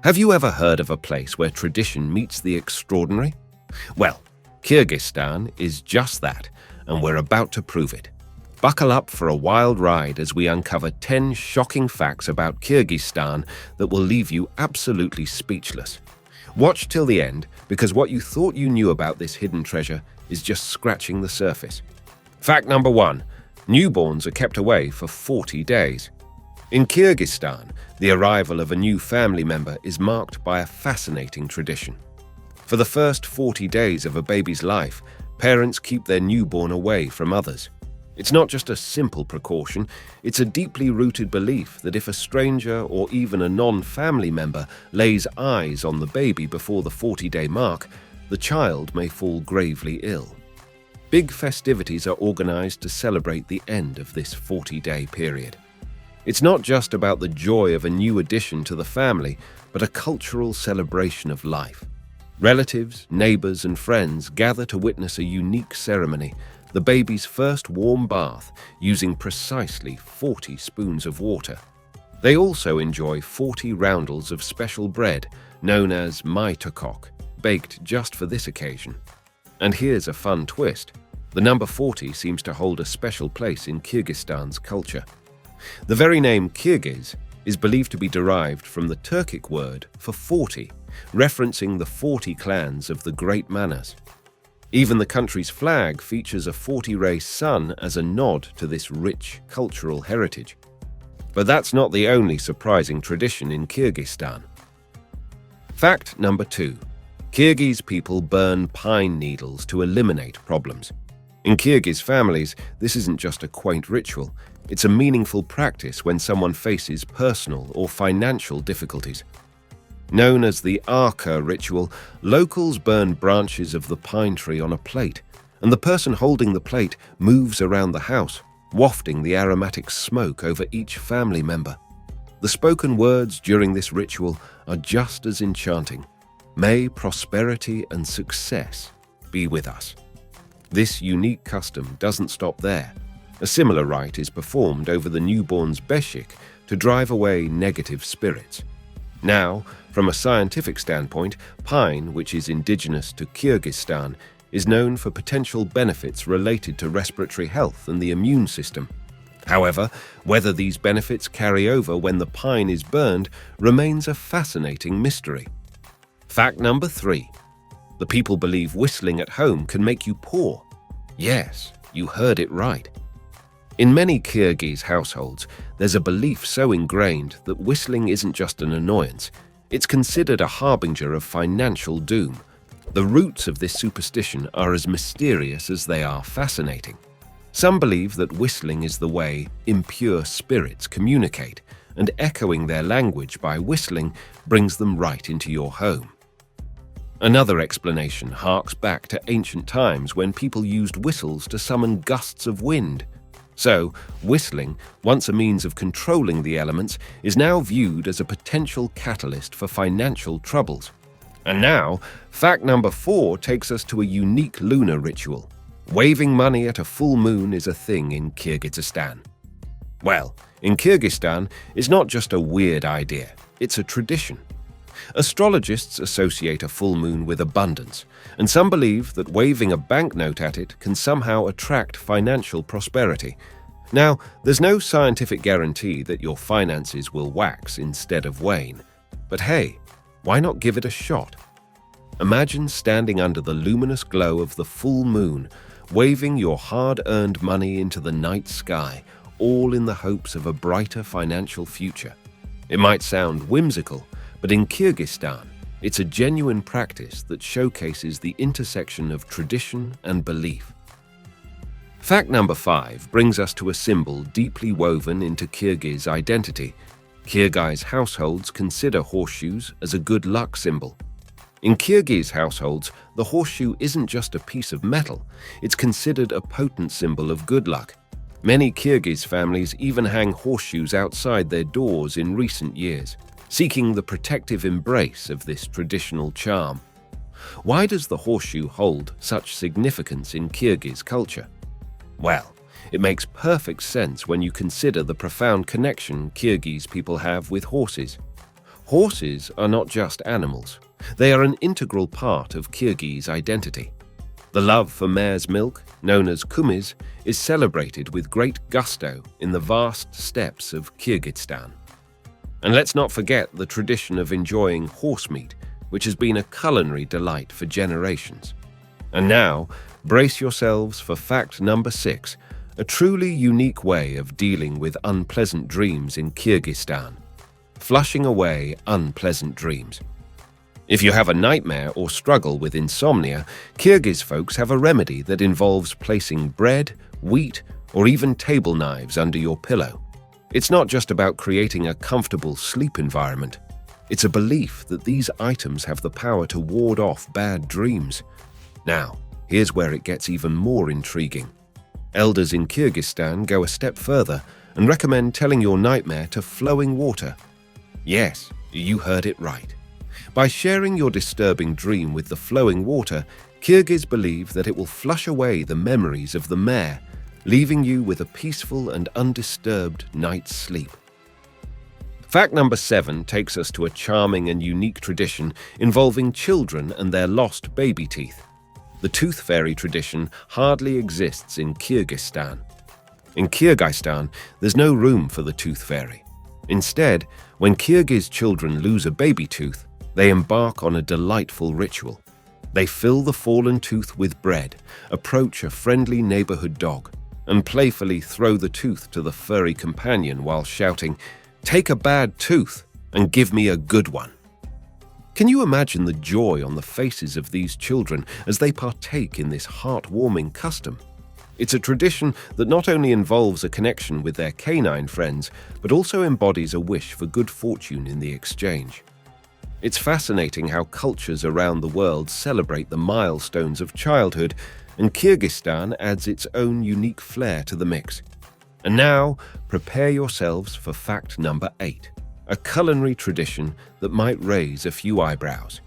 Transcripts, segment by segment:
Have you ever heard of a place where tradition meets the extraordinary? Well, Kyrgyzstan is just that, and we're about to prove it. Buckle up for a wild ride as we uncover 10 shocking facts about Kyrgyzstan that will leave you absolutely speechless. Watch till the end, because what you thought you knew about this hidden treasure is just scratching the surface. Fact number 1. Newborns are kept away for 40 days. In Kyrgyzstan, the arrival of a new family member is marked by a fascinating tradition. For the first 40 days of a baby's life, parents keep their newborn away from others. It's not just a simple precaution, it's a deeply rooted belief that if a stranger or even a non-family member lays eyes on the baby before the 40-day mark, the child may fall gravely ill. Big festivities are organized to celebrate the end of this 40-day period. It's not just about the joy of a new addition to the family, but a cultural celebration of life. Relatives, neighbors, and friends gather to witness a unique ceremony, the baby's first warm bath, using precisely 40 spoons of water. They also enjoy 40 roundels of special bread, known as Turkic, baked just for this occasion. And here's a fun twist. The number 40 seems to hold a special place in Kyrgyzstan's culture. The very name Kyrgyz is believed to be derived from the Turkic word for 40, referencing the 40 clans of the Great Manas. Even the country's flag features a 40-ray sun as a nod to this rich cultural heritage. But that's not the only surprising tradition in Kyrgyzstan. Fact number 2. Kyrgyz people burn pine needles to eliminate problems. In Kyrgyz families, this isn't just a quaint ritual, it's a meaningful practice when someone faces personal or financial difficulties. Known as the Arka ritual, locals burn branches of the pine tree on a plate, and the person holding the plate moves around the house, wafting the aromatic smoke over each family member. The spoken words during this ritual are just as enchanting. May prosperity and success be with us. This unique custom doesn't stop there. A similar rite is performed over the newborn's beshik to drive away negative spirits. Now, from a scientific standpoint, pine, which is indigenous to Kyrgyzstan, is known for potential benefits related to respiratory health and the immune system. However, whether these benefits carry over when the pine is burned remains a fascinating mystery. Fact number 3. The people believe whistling at home can make you poor. Yes, you heard it right. In many Kyrgyz households, there's a belief so ingrained that whistling isn't just an annoyance. It's considered a harbinger of financial doom. The roots of this superstition are as mysterious as they are fascinating. Some believe that whistling is the way impure spirits communicate, and echoing their language by whistling brings them right into your home. Another explanation harks back to ancient times when people used whistles to summon gusts of wind. So, whistling, once a means of controlling the elements, is now viewed as a potential catalyst for financial troubles. And now, fact number 4 takes us to a unique lunar ritual. Waving money at a full moon is a thing in Kyrgyzstan. Well, in Kyrgyzstan, it's not just a weird idea, it's a tradition. Astrologists associate a full moon with abundance, and some believe that waving a banknote at it can somehow attract financial prosperity. Now, there's no scientific guarantee that your finances will wax instead of wane. But hey, why not give it a shot? Imagine standing under the luminous glow of the full moon, waving your hard-earned money into the night sky, all in the hopes of a brighter financial future. It might sound whimsical, but in Kyrgyzstan, it's a genuine practice that showcases the intersection of tradition and belief. Fact number 5 brings us to a symbol deeply woven into Kyrgyz identity. Kyrgyz households consider horseshoes as a good luck symbol. In Kyrgyz households, the horseshoe isn't just a piece of metal, it's considered a potent symbol of good luck. Many Kyrgyz families even hang horseshoes outside their doors in recent years, seeking the protective embrace of this traditional charm. Why does the horseshoe hold such significance in Kyrgyz culture? Well, it makes perfect sense when you consider the profound connection Kyrgyz people have with horses. Horses are not just animals. They are an integral part of Kyrgyz identity. The love for mare's milk, known as kumiz, is celebrated with great gusto in the vast steppes of Kyrgyzstan. And let's not forget the tradition of enjoying horse meat, which has been a culinary delight for generations. And now, brace yourselves for fact number 6, a truly unique way of dealing with unpleasant dreams in Kyrgyzstan. Flushing away unpleasant dreams. If you have a nightmare or struggle with insomnia, Kyrgyz folks have a remedy that involves placing bread, wheat, or even table knives under your pillow. It's not just about creating a comfortable sleep environment. It's a belief that these items have the power to ward off bad dreams. Now, here's where it gets even more intriguing. Elders in Kyrgyzstan go a step further and recommend telling your nightmare to flowing water. Yes, you heard it right. By sharing your disturbing dream with the flowing water, Kyrgyz believe that it will flush away the memories of the mare, leaving you with a peaceful and undisturbed night's sleep. Fact number 7 takes us to a charming and unique tradition involving children and their lost baby teeth. The tooth fairy tradition hardly exists in Kyrgyzstan. In Kyrgyzstan, there's no room for the tooth fairy. Instead, when Kyrgyz children lose a baby tooth, they embark on a delightful ritual. They fill the fallen tooth with bread, approach a friendly neighborhood dog, and playfully throw the tooth to the furry companion while shouting, "Take a bad tooth and give me a good one." Can you imagine the joy on the faces of these children as they partake in this heartwarming custom? It's a tradition that not only involves a connection with their canine friends, but also embodies a wish for good fortune in the exchange. It's fascinating how cultures around the world celebrate the milestones of childhood, and Kyrgyzstan adds its own unique flair to the mix. And now, prepare yourselves for fact number 8, a culinary tradition that might raise a few eyebrows.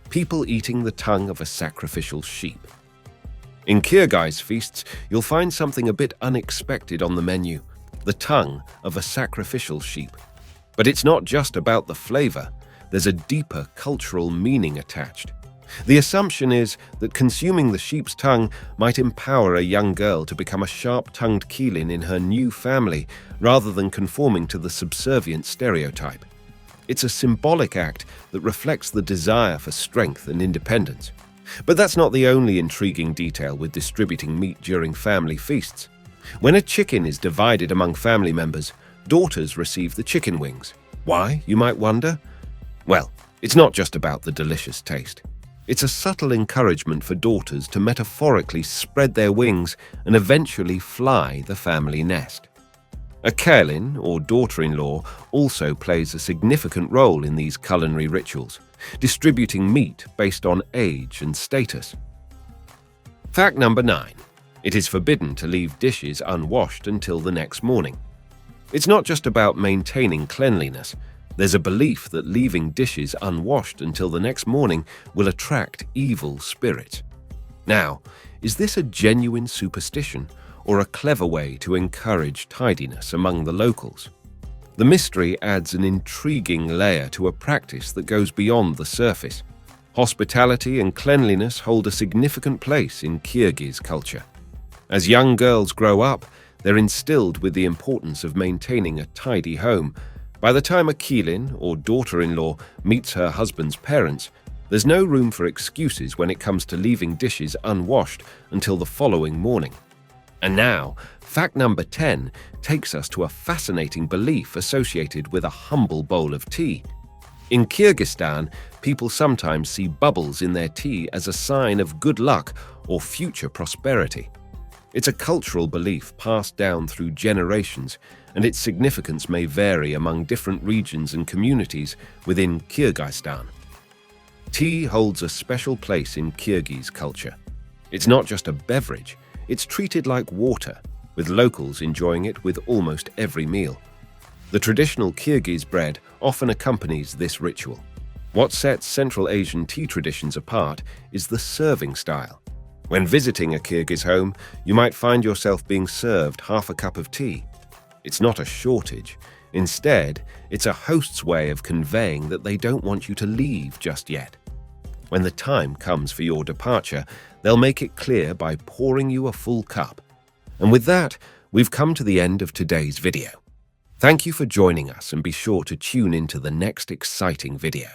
People eating the tongue of a sacrificial sheep. In Kyrgyz feasts, you'll find something a bit unexpected on the menu, the tongue of a sacrificial sheep. But it's not just about the flavor. There's a deeper cultural meaning attached. The assumption is that consuming the sheep's tongue might empower a young girl to become a sharp-tongued Kylin in her new family, rather than conforming to the subservient stereotype. It's a symbolic act that reflects the desire for strength and independence. But that's not the only intriguing detail with distributing meat during family feasts. When a chicken is divided among family members, daughters receive the chicken wings. Why, you might wonder? Well, it's not just about the delicious taste. It's a subtle encouragement for daughters to metaphorically spread their wings and eventually fly the family nest. A Kylin, or daughter-in-law, also plays a significant role in these culinary rituals, distributing meat based on age and status. Fact number 9. It is forbidden to leave dishes unwashed until the next morning. It's not just about maintaining cleanliness. There's a belief that leaving dishes unwashed until the next morning will attract evil spirits. Now, is this a genuine superstition or a clever way to encourage tidiness among the locals? The mystery adds an intriguing layer to a practice that goes beyond the surface. Hospitality and cleanliness hold a significant place in Kyrgyz culture. As young girls grow up, they're instilled with the importance of maintaining a tidy home. By the time a Kylin, or daughter-in-law, meets her husband's parents, there's no room for excuses when it comes to leaving dishes unwashed until the following morning. And now, fact number 10 takes us to a fascinating belief associated with a humble bowl of tea. In Kyrgyzstan, people sometimes see bubbles in their tea as a sign of good luck or future prosperity. It's a cultural belief passed down through generations, and its significance may vary among different regions and communities within Kyrgyzstan. Tea holds a special place in Kyrgyz culture. It's not just a beverage, it's treated like water, with locals enjoying it with almost every meal. The traditional Kyrgyz bread often accompanies this ritual. What sets Central Asian tea traditions apart is the serving style. When visiting a Kyrgyz home, you might find yourself being served half a cup of tea. It's not a shortage, Instead, it's a host's way of conveying that they don't want you to leave just yet. When the time comes for your departure, they'll make it clear by pouring you a full cup. And with that, we've come to the end of today's video. Thank you for joining us, and be sure to tune into the next exciting video.